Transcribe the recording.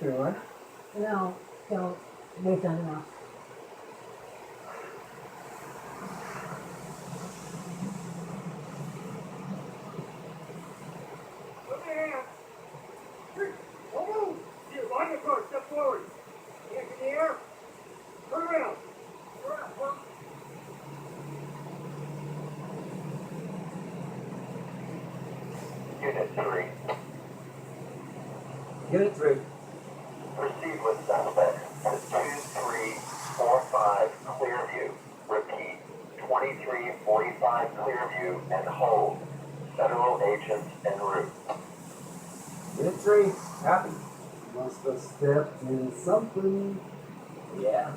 too much. No, don't. We've done enough. Put your hand. Don't move. Here, line the car. Step forward. Hands in the air. Turn around. Turn around. Work. Unit 3, Unit 3. proceed with suspect to 2345 Clearview. Repeat, 2345 Clearview and hold. Federal agents en route. Unit 3. Happy. Must have stepped in something. Yeah.